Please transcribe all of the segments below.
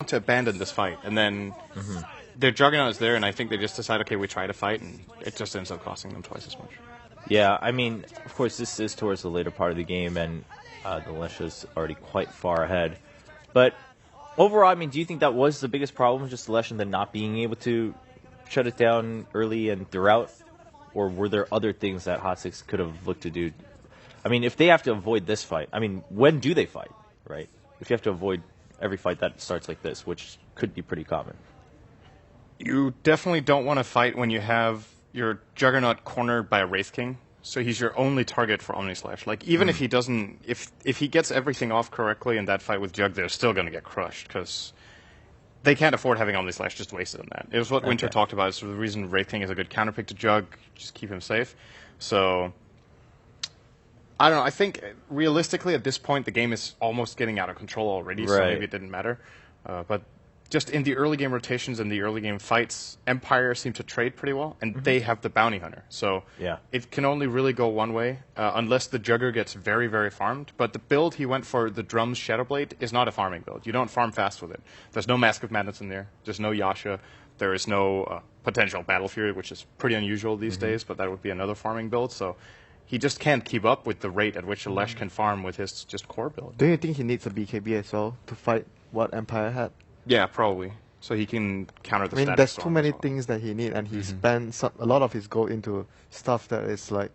to abandon this fight, and then their Juggernaut is there, and I think they just decide, okay, we try to fight, and it just ends up costing them twice as much. Yeah, I mean, of course, this is towards the later part of the game, and the Lesh is already quite far ahead. But overall, I mean, do you think that was the biggest problem, just the Lesh and then not being able to shut it down early and throughout? Or were there other things that Hot Six could have looked to do? I mean, if they have to avoid this fight, I mean, when do they fight, right? If you have to avoid every fight that starts like this, which could be pretty common. You definitely don't want to fight when you have your Juggernaut cornered by a Wraith King, so he's your only target for Omnislash. Like, even if he doesn't, if he gets everything off correctly in that fight with Jug, they're still going to get crushed, because they can't afford having Omnislash just wasted on that. It was what Winter talked about. It's the reason Wraith King is a good counterpick to Jug, just keep him safe. So, I don't know, I think realistically at this point the game is almost getting out of control already, so maybe it didn't matter. But just in the early game rotations and the early game fights, Empire seem to trade pretty well, and they have the Bounty Hunter. So it can only really go one way, unless the Jugger gets very, very farmed. But the build he went for, the Drums Shadowblade, is not a farming build. You don't farm fast with it. There's no Mask of Madness in there. There's no Yasha. There is no potential Battle Fury, which is pretty unusual these days, but that would be another farming build. So he just can't keep up with the rate at which a Lesh can farm with his just core build. Do you think he needs a BKB as well to fight what Empire had? Yeah, probably. So he can counter the static there's storm too many as well. things that he needs, and he spends a lot of his gold into stuff that is like,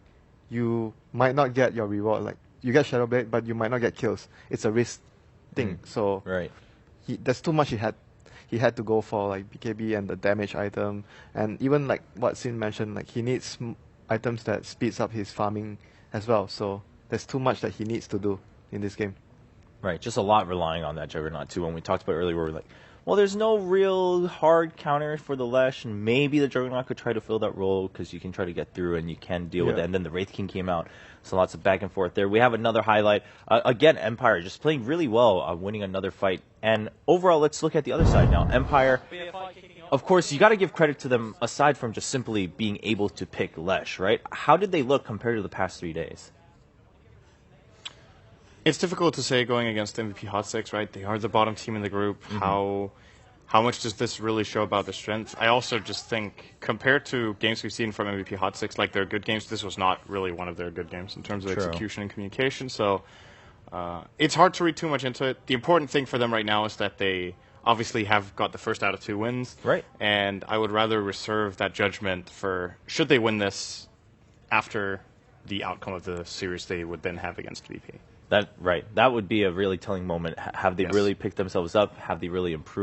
you might not get your reward. Like, you get Shadowblade, but you might not get kills. It's a risk thing. So there's too much he had to go for, like BKB and the damage item, and even like what Sin mentioned, like he needs items that speeds up his farming as well. So there's too much that he needs to do in this game. Right, just a lot relying on that Juggernaut too. When we talked about earlier, we were like, well, there's no real hard counter for the Lesh, and maybe the Juggernaut could try to fill that role because you can try to get through and you can deal with it. And then the Wraith King came out, so lots of back and forth there. We have another highlight. Again, Empire just playing really well, winning another fight. And overall, let's look at the other side now. Empire, of course, you got to give credit to them aside from just simply being able to pick Lesh, right? How did they look compared to the past 3 days? It's difficult to say going against MVP Hot Six, right? They are the bottom team in the group. How much does this really show about their strength? I also just think, compared to games we've seen from MVP Hot Six, like their good games, this was not really one of their good games in terms of execution and communication. So it's hard to read too much into it. The important thing for them right now is that they obviously have got the first out of 2 wins. Right. And I would rather reserve that judgment for, should they win this after the outcome of the series they would then have against VP. That would be a really telling moment. Have they really picked themselves up? Have they really improved?